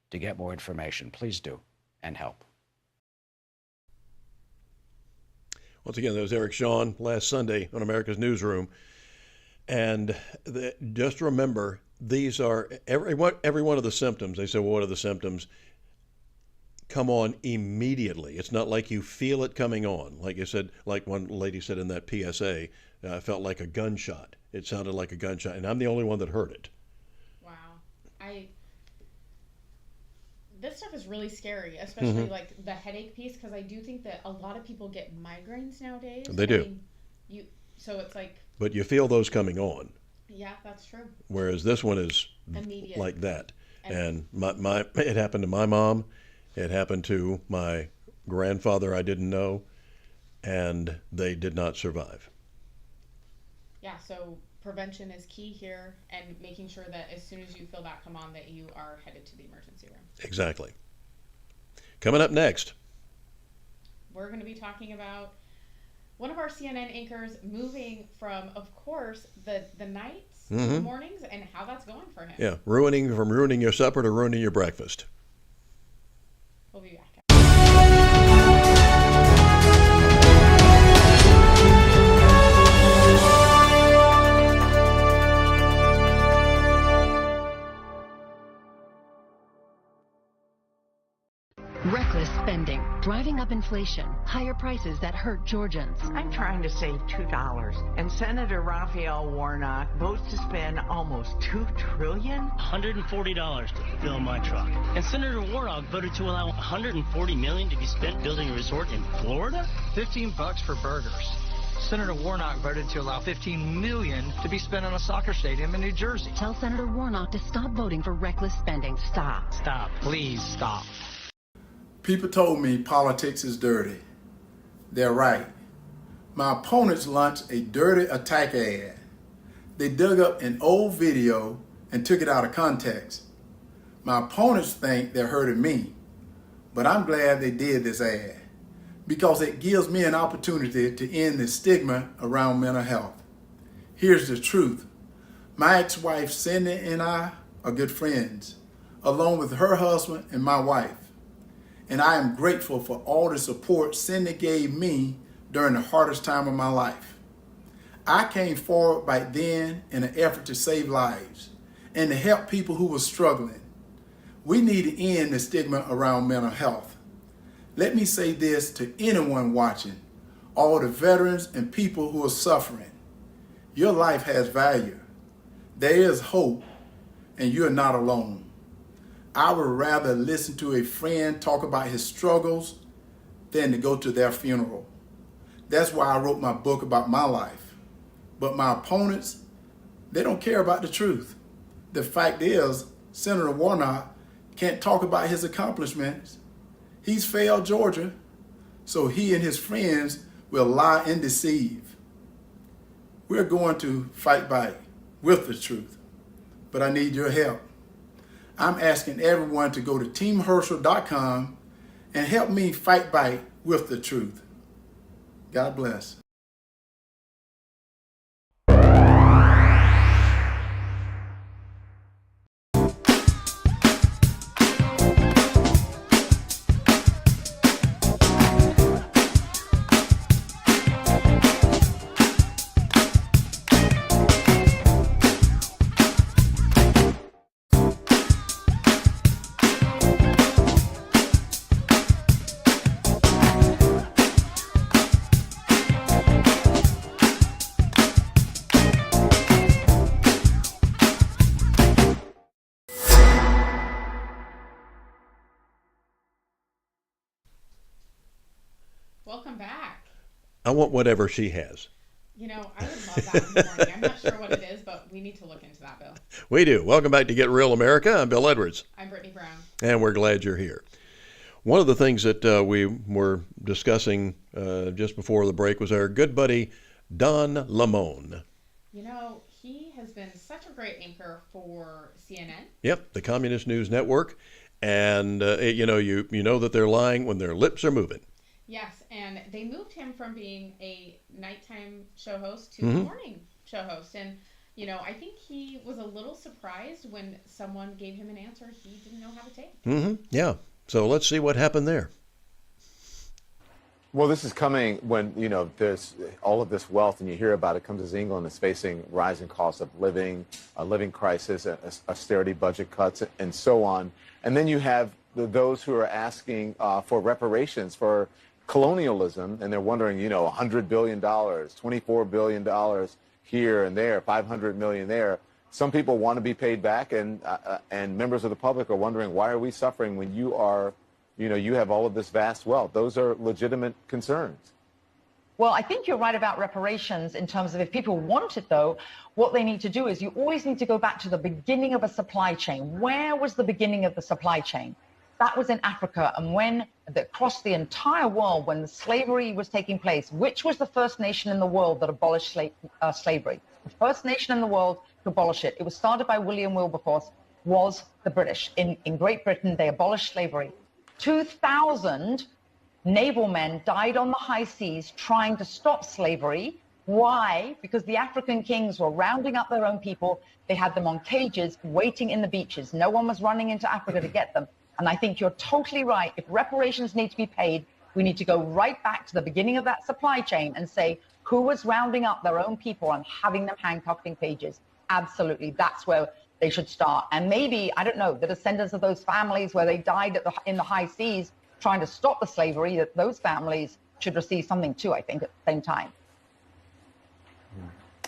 to get more information. Please do, and help. Once again, that was Eric Shawn last Sunday on America's Newsroom. And just remember, these are every one of the symptoms. They say, well, what are the symptoms? Come on immediately. It's not like you feel it coming on. Like you said, like one lady said in that PSA, I felt like a gunshot. It sounded like a gunshot, and I'm the only one that heard it. Wow. This stuff is really scary, especially like the headache piece, because I do think that a lot of people get migraines nowadays. They do. So it's like... But you feel those coming on. Yeah, that's true. Whereas this one is immediate, like that. And it happened to my mom. It happened to my grandfather I didn't know, and they did not survive. Yeah, so prevention is key here, and making sure that as soon as you feel that come on, that you are headed to the emergency room. Exactly. Coming up next, we're going to be talking about one of our CNN anchors moving from, of course, the nights to the mornings, and how that's going for him. Yeah, from ruining your supper to ruining your breakfast. We'll be back. Reckless spending, driving up inflation, higher prices that hurt Georgians. I'm trying to save $2, and Senator Raphael Warnock votes to spend almost $2 trillion. $140 to fill my truck. And Senator Warnock voted to allow $140 million to be spent building a resort in Florida? $15 for burgers. Senator Warnock voted to allow $15 million to be spent on a soccer stadium in New Jersey. Tell Senator Warnock to stop voting for reckless spending. Stop. Stop. Please stop. People told me politics is dirty. They're right. My opponents launched a dirty attack ad. They dug up an old video and took it out of context. My opponents think they're hurting me, but I'm glad they did this ad because it gives me an opportunity to end the stigma around mental health. Here's the truth. My ex-wife Cindy and I are good friends, along with her husband and my wife. And I am grateful for all the support Cindy gave me during the hardest time of my life. I came forward back then in an effort to save lives and to help people who were struggling. We need to end the stigma around mental health. Let me say this to anyone watching, all the veterans and people who are suffering. Your life has value. There is hope, and you're not alone. I would rather listen to a friend talk about his struggles than to go to their funeral. That's why I wrote my book about my life. But my opponents, they don't care about the truth. The fact is, Senator Warnock can't talk about his accomplishments. He's failed Georgia, so he and his friends will lie and deceive. We're going to fight back with the truth, but I need your help. I'm asking everyone to go to teamherschel.com and help me fight back with the truth. God bless. Welcome back. I want whatever she has. You know, I would love that in the morning. I'm not sure what it is, but we need to look into that, Bill. We do. Welcome back to Get Real America. I'm Bill Edwards. I'm Brittany Brown. And we're glad you're here. One of the things that we were discussing just before the break was our good buddy, Don Lemon. You know, he has been such a great anchor for CNN. Yep, the Communist News Network. And, you know that they're lying when their lips are moving. Yes, and they moved him from being a nighttime show host to a morning show host. And, you know, I think he was a little surprised when someone gave him an answer he didn't know how to take. Yeah. So let's see what happened there. Well, this is coming when, you know, there's all of this wealth, and you hear about it, comes as England is facing rising costs of living, a living crisis, austerity budget cuts, and so on. And then you have those who are asking for reparations for colonialism, and they're wondering, you know, $100 billion, $24 billion here and there, $500 million there. Some people want to be paid back, and members of the public are wondering, why are we suffering when you are, you know, you have all of this vast wealth? Those are legitimate concerns. Well, I think you're right about reparations in terms of if people want it, though, what they need to do is you always need to go back to the beginning of a supply chain. Where was the beginning of the supply chain? That was in Africa, and when across the entire world, when the slavery was taking place, which was the first nation in the world that abolished slavery? The first nation in the world to abolish it. It was started by William Wilberforce, was the British. In Great Britain, they abolished slavery. 2,000 naval men died on the high seas trying to stop slavery. Why? Because the African kings were rounding up their own people. They had them on cages waiting in the beaches. No one was running into Africa to get them. And I think you're totally right. If reparations need to be paid, we need to go right back to the beginning of that supply chain and say, who was rounding up their own people and having them handcuffed in cages? Absolutely. That's where they should start. And maybe, I don't know, the descendants of those families where they died in the high seas trying to stop the slavery, that those families should receive something too, I think, at the same time.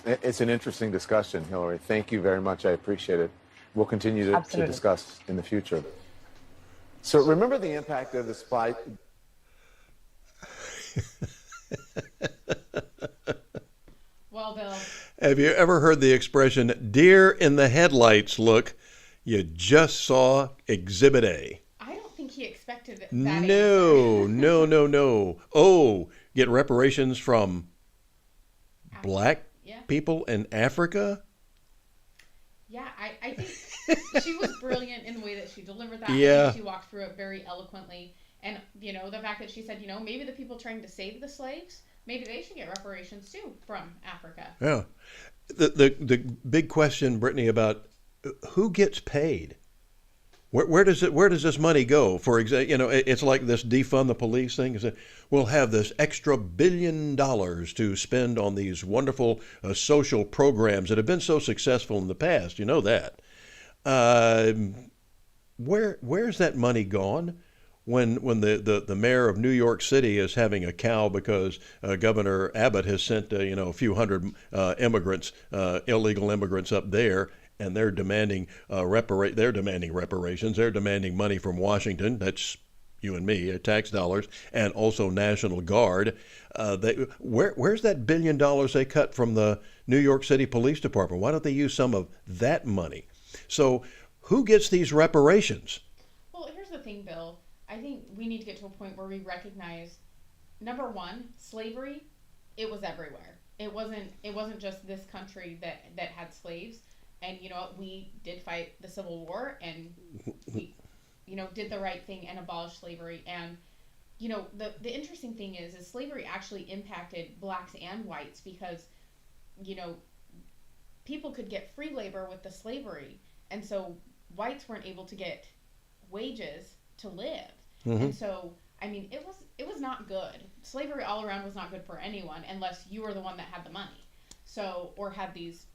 It's an interesting discussion, Hillary. Thank you very much. I appreciate it. We'll continue to discuss in the future. So remember the impact of the supply. Well, Bill. Have you ever heard the expression, deer in the headlights look? You just saw Exhibit A. I don't think he expected that. No. Oh, get reparations from black people in Africa? Yeah, I think she was brilliant in the way that she delivered that. Yeah. She walked through it very eloquently. And, you know, the fact that she said, you know, maybe the people trying to save the slaves, maybe they should get reparations too from Africa. Yeah. The big question, Brittany, about who gets paid? Where does this money go? For example, you know, it's like this defund the police thing. We'll have this extra $1 billion to spend on these wonderful social programs that have been so successful in the past. You know that. Where's that money gone? when the mayor of New York City is having a cow because Governor Abbott has sent a few hundred immigrants, illegal immigrants up there, and they're demanding reparations. They're demanding money from Washington. That's you and me, tax dollars, and also National Guard. Where's that $1 billion they cut from the New York City Police Department? Why don't they use some of that money? So who gets these reparations? Well, here's the thing, Bill. I think we need to get to a point where we recognize, number one, slavery, it was everywhere. It wasn't just this country that had slaves. And you know what? We did fight the Civil War, and we did the right thing and abolished slavery. And the interesting thing is slavery actually impacted blacks and whites because people could get free labor with the slavery, and so whites weren't able to get wages to live. Mm-hmm. And so it was not good. Slavery all around was not good for anyone unless you were the one that had the money, or had these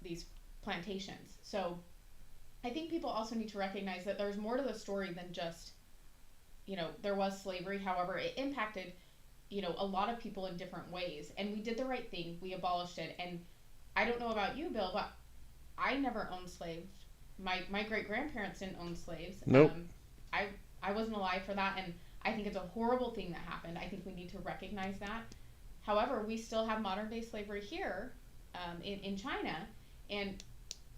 plantations. So I think people also need to recognize that there's more to the story than just there was slavery. However, it impacted a lot of people in different ways, and we did the right thing. We abolished it. And I don't know about you, Bill, but I never owned slaves. My great-grandparents didn't own slaves. Nope. I wasn't alive for that, and I think it's a horrible thing that happened. I think we need to recognize that. However, we still have modern-day slavery here in China, and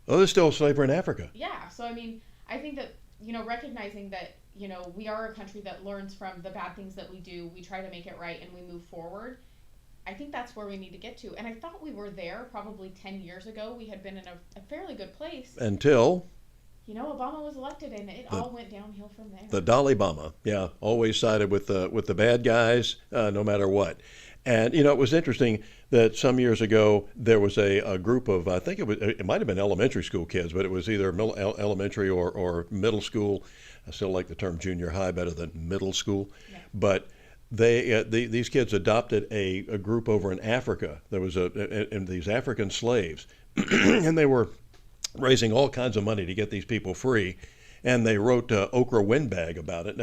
there's still slavery in Africa. Yeah, so I think that recognizing that we are a country that learns from the bad things that we do, we try to make it right, and we move forward. I think that's where we need to get to. And I thought we were there probably 10 years ago. We had been in a fairly good place. Until Obama was elected, and it all went downhill from there. The Dalai Lama, always sided with the bad guys, no matter what. And it was interesting that some years ago there was a group of, I think it might have been elementary school kids, but it was either elementary or middle school. I still like the term junior high better than middle school, yeah. But these kids adopted a group over in Africa. There was these African slaves, and they were raising all kinds of money to get these people free. And they wrote Oprah Winbag about it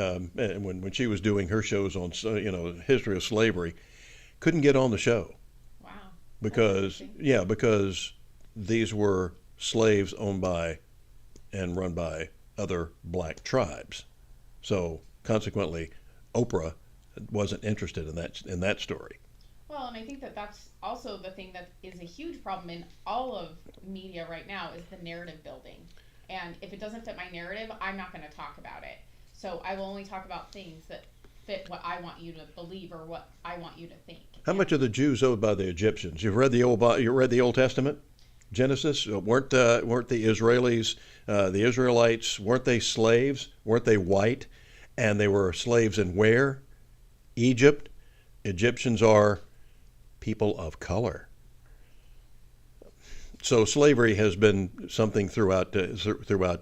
when she was doing her shows on history of slavery. Couldn't get on the show. Wow. Because these were slaves owned by and run by other black tribes. So consequently, Oprah wasn't interested in that story. Well, and I think that that's also the thing that is a huge problem in all of media right now is the narrative building. And if it doesn't fit my narrative, I'm not going to talk about it. So I will only talk about things that fit what I want you to believe or what I want you to think. How much are the Jews owed by the Egyptians? You read the Old Testament, Genesis. Weren't the Israelis, the Israelites? Weren't they slaves? Weren't they white? And they were slaves in where? Egypt. Egyptians are people of color. So slavery has been something throughout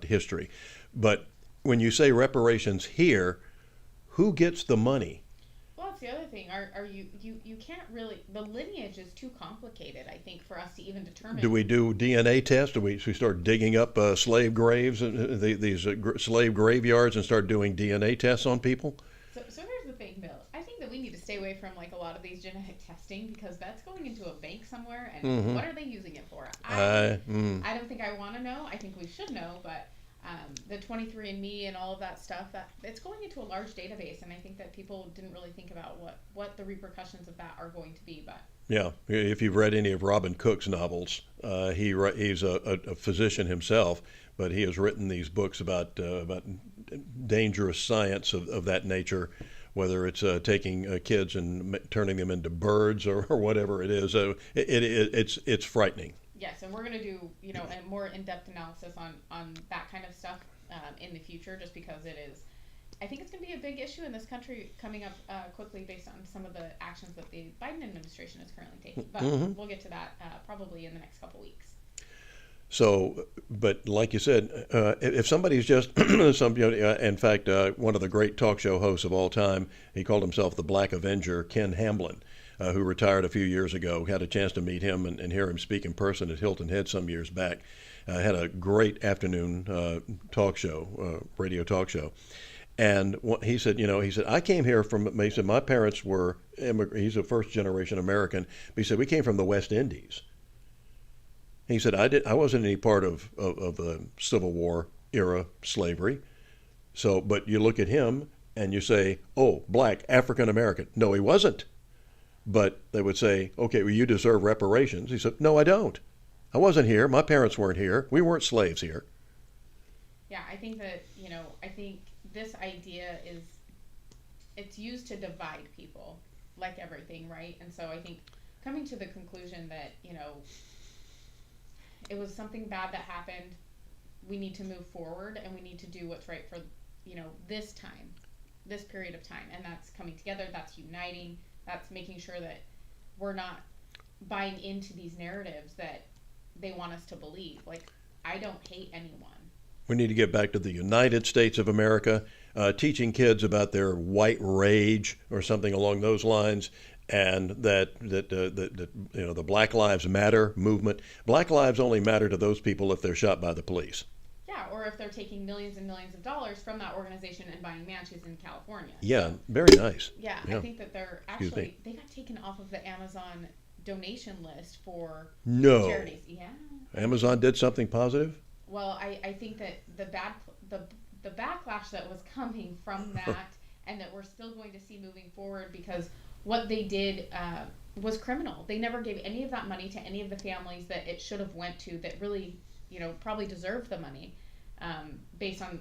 history. But when you say reparations here, who gets the money? Well, that's the other thing. Are you can't really, the lineage is too complicated, I think, for us to even determine. Do we do DNA tests? Do we start digging up slave graves, these slave graveyards, and start doing DNA tests on people? So here's the thing, Bill. I think that we need to stay away from a lot of these genetic testing because that's going into a bank somewhere, and what are they using it for? I don't think I want to know. I think we should know, but the 23andMe and all of that stuff, that it's going into a large database, and I think that people didn't really think about what the repercussions of that are going to be. But yeah, if you've read any of Robin Cook's novels, he's a physician himself, but he has written these books about dangerous science of that nature, whether it's taking kids and turning them into birds or whatever it is. It's frightening. Yes, and we're going to do a more in-depth analysis on that kind of stuff in the future, just because it is. I think it's going to be a big issue in this country coming up quickly based on some of the actions that the Biden administration is currently taking. But we'll get to that probably in the next couple weeks. So, but like you said, if somebody's just in fact, one of the great talk show hosts of all time, he called himself the Black Avenger, Ken Hamblin, who retired a few years ago. Had a chance to meet him and hear him speak in person at Hilton Head some years back. Had a great afternoon talk show, radio talk show. And he said, I came here from, he said, my parents were, he's a first generation American, but he said, we came from the West Indies. He said, I wasn't any part of the Civil War era slavery. So, but you look at him and you say, oh, black, African American. No, he wasn't. But they would say, okay, well, you deserve reparations. He said, no, I don't. I wasn't here. My parents weren't here. We weren't slaves here. Yeah, I think that, I think this idea it's used to divide people, like everything, right? And so I think coming to the conclusion that, it was something bad that happened, we need to move forward and we need to do what's right for, this time, this period of time. And that's coming together, that's uniting, that's making sure that we're not buying into these narratives that they want us to believe. Like, I don't hate anyone. We need to get back to the United States of America, teaching kids about their white rage or something along those lines, and that the Black Lives Matter movement. Black lives only matter to those people if they're shot by the police. Yeah, or if they're taking millions and millions of dollars from that organization and buying mansions in California. Yeah, very nice. Yeah, I think that they're actually, they got taken off of the Amazon donation list for charities. Yeah. Amazon did something positive? Well, I think that the backlash that was coming from that and that we're still going to see moving forward, because what they did was criminal. They never gave any of that money to any of the families that it should have went to that really, probably deserved the money based on,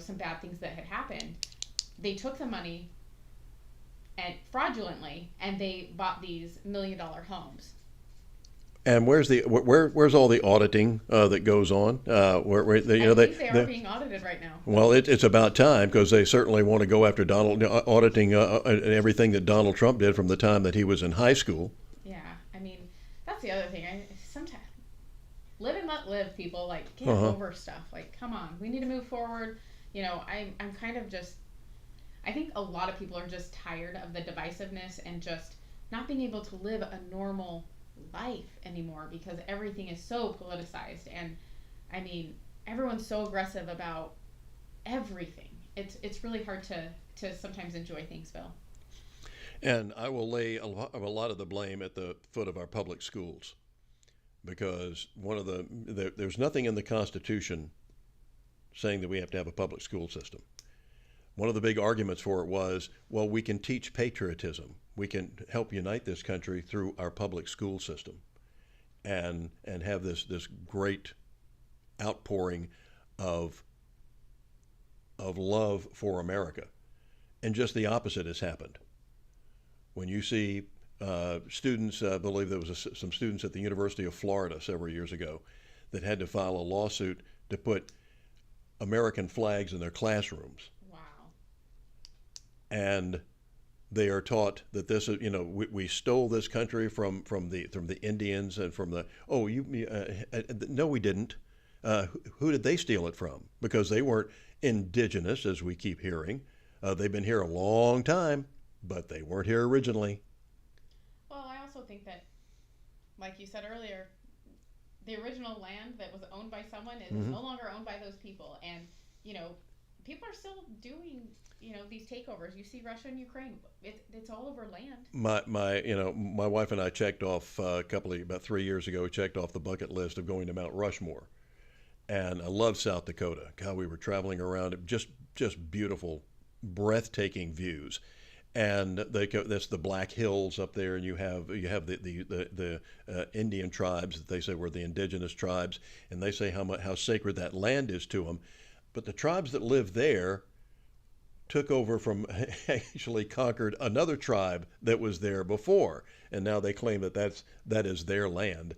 some bad things that had happened. They took the money and fraudulently, and they bought these $1 million homes. And where's all the auditing that goes on? I think they are being audited right now. Well, it's about time, because they certainly want to go after Donald, auditing everything that Donald Trump did from the time that he was in high school. Yeah, I mean, that's the other thing. Sometimes live and let live, people. Like, get over stuff. Like, come on, we need to move forward. I'm kind of just. I think a lot of people are just tired of the divisiveness and just not being able to live a normal life anymore, because everything is so politicized, and I mean, everyone's so aggressive about everything. It's really hard to sometimes enjoy things, Bill. And I will lay a lot of the blame at the foot of our public schools, because there's nothing in the Constitution saying that we have to have a public school system. One of the big arguments for it was, well, we can teach patriotism. We can help unite this country through our public school system, and have this great outpouring of love for America. And just the opposite has happened. When you see students, I believe there was some students at the University of Florida several years ago that had to file a lawsuit to put American flags in their classrooms. And they are taught that this is, we stole this country from the Indians and from the, no, we didn't. Who did they steal it from? Because they weren't indigenous, as we keep hearing. They've been here a long time, but they weren't here originally. Well, I also think that, like you said earlier, the original land that was owned by someone is no longer owned by those people. And, people are still doing, these takeovers. You see Russia and Ukraine. It's all over land. My wife and I checked off about 3 years ago, we checked off the bucket list of going to Mount Rushmore. And I love South Dakota. God, we were traveling around it, just beautiful, breathtaking views. And that's the Black Hills up there, and you have the Indian tribes that they say were the indigenous tribes, and they say how sacred that land is to them. But the tribes that live there took over actually conquered another tribe that was there before, and now they claim that is their land.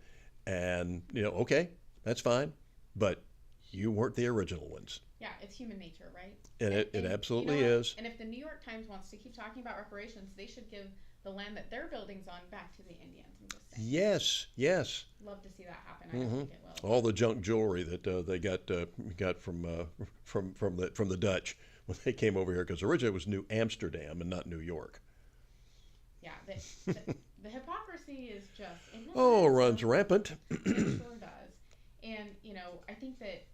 And okay, that's fine, but you weren't the original ones. Yeah, it's human nature, right? And it absolutely is. And if the New York Times wants to keep talking about reparations, they should give the land that their building's on back to the Indians. I'm just saying. Yes. Love to see that happen. I don't think it will. All the junk jewelry that they got from the Dutch when they came over here, because originally it was New Amsterdam and not New York. Yeah, the hypocrisy is just... runs rampant. It sure does. And, I think that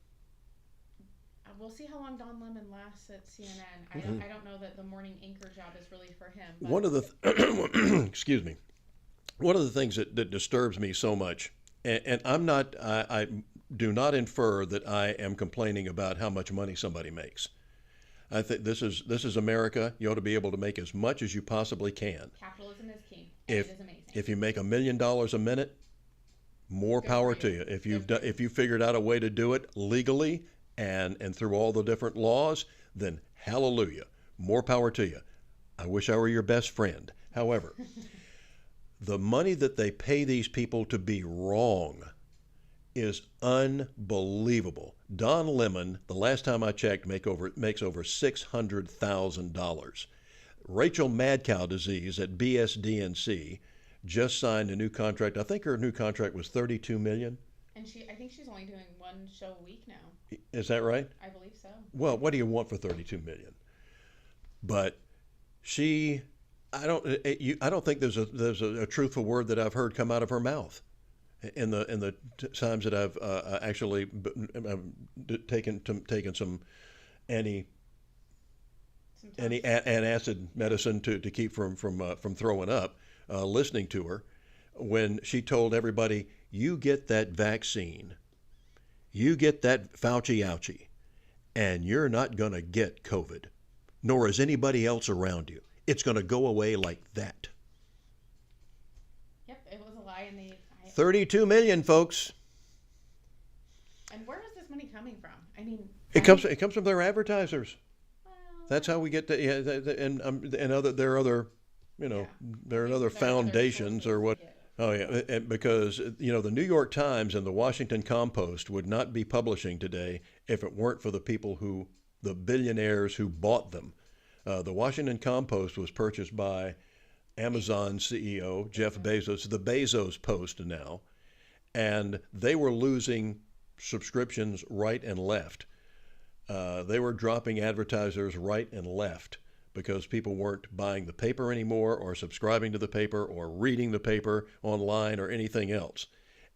we'll see how long Don Lemon lasts at CNN. I don't know that the morning anchor job is really for him. But... One of the excuse me. One of the things that disturbs me so much, and I do not infer that I am complaining about how much money somebody makes. I think this is America. You ought to be able to make as much as you possibly can. Capitalism is king. And it is amazing. If you make $1 million a minute, more power to you. If you figured out a way to do it legally and through all the different laws, then hallelujah, more power to you. I wish I were your best friend. However, the money that they pay these people to be wrong is unbelievable. Don Lemon, the last time I checked, makes over $600,000. Rachel Madcow Disease at BSDNC just signed a new contract. I think her new contract was $32 million. And I think she's only doing one show a week now. Is that right? I believe so. Well, what do you want for $32 million? But I don't think there's a truthful word that I've heard come out of her mouth in the times that I've actually taken some antacid medicine to keep from throwing up. Listening to her when she told everybody, "You get that vaccine, you get that Fauci ouchie, and you're not going to get COVID, nor is anybody else around you. It's going to go away like that." Yep, it was a lie. And 32 million, folks. And where is this money coming from? I mean, it comes from their advertisers. That's how we get to, and there are other, there are other foundations or what. Oh yeah, because the New York Times and the Washington Compost would not be publishing today if it weren't for the billionaires who bought them. The Washington Compost was purchased by Amazon CEO Jeff Bezos, the Bezos Post now, and they were losing subscriptions right and left. They were dropping advertisers right and left because people weren't buying the paper anymore or subscribing to the paper or reading the paper online or anything else.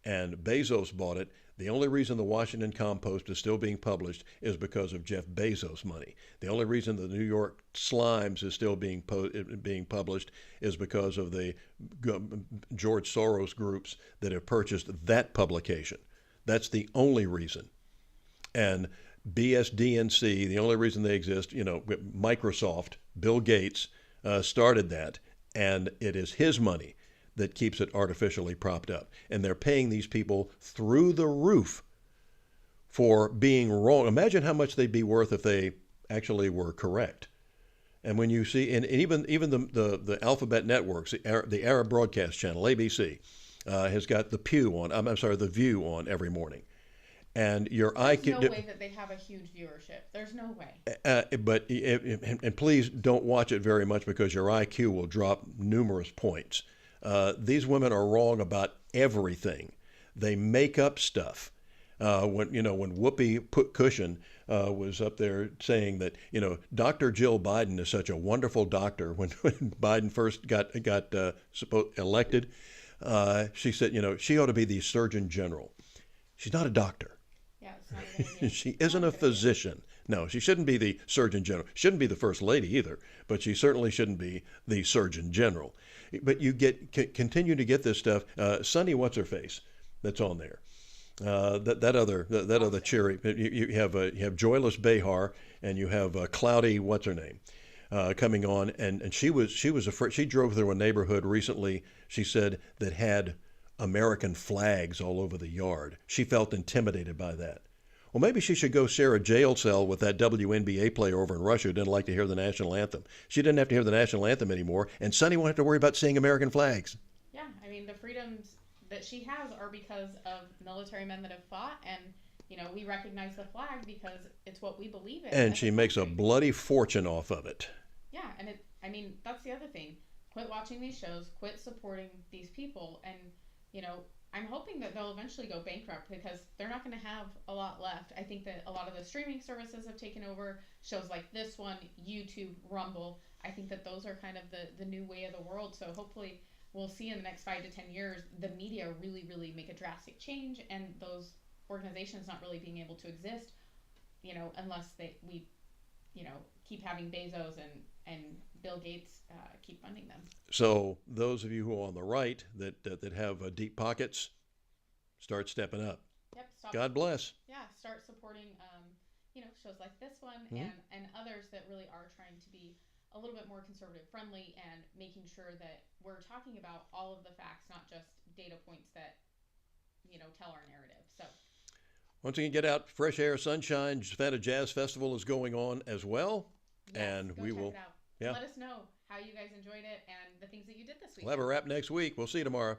And Bezos bought it. The only reason the Washington Compost is still being published is because of Jeff Bezos' money. The only reason the New York Slimes is still being published is because of the George Soros groups that have purchased that publication. That's the only reason. And BSDNC, the only reason they exist, Microsoft, Bill Gates started that, and it is his money that keeps it artificially propped up. And they're paying these people through the roof for being wrong. Imagine how much they'd be worth if they actually were correct. And when you see, and even the alphabet networks, the Arab Broadcast Channel, ABC, has got the The View on every morning. And your IQ. There's no way that they have a huge viewership. There's no way. But please don't watch it very much because your IQ will drop numerous points. These women are wrong about everything. They make up stuff. When Whoopi Cushion was up there saying that Dr. Jill Biden is such a wonderful doctor when Biden first got elected, she said she ought to be the Surgeon General. She's not a doctor. Yeah, it's not a good idea. She isn't a physician. No, she shouldn't be the Surgeon General. Shouldn't be the First Lady either, but she certainly shouldn't be the Surgeon General. But you continue to get this stuff. Sunny, what's her face? That's on there. That other cheery. You have Joyless Behar and you have Cloudy. What's her name? Coming on, and she was afraid. She drove through a neighborhood recently. She said that had American flags all over the yard. She felt intimidated by that. Well, maybe she should go share a jail cell with that WNBA player over in Russia who didn't like to hear the national anthem. She didn't have to hear the national anthem anymore, and Sonny won't have to worry about seeing American flags. Yeah, I mean, the freedoms that she has are because of military men that have fought, and we recognize the flag because it's what we believe in. And she makes a bloody fortune off of it. Yeah, and that's the other thing. Quit watching these shows, quit supporting these people, and I'm hoping that they'll eventually go bankrupt because they're not going to have a lot left. I think that a lot of the streaming services have taken over, shows like this one, YouTube, Rumble. I think that those are kind of the new way of the world. So hopefully we'll see in the next 5 to 10 years the media really, really make a drastic change and those organizations not really being able to exist. unless we keep having Bezos and Bill Gates keep funding them. So those of you who are on the right that have deep pockets, start stepping up. Yep. God bless. Yeah. Start supporting, shows like this one and others that really are trying to be a little bit more conservative friendly and making sure that we're talking about all of the facts, not just data points that, tell our narrative. So once again, get out, fresh air, sunshine. Savannah Jazz Festival is going on as well. Yes, and we will. It out. Yeah. Let us know how you guys enjoyed it and the things that you did this week. We'll have a wrap next week. We'll see you tomorrow.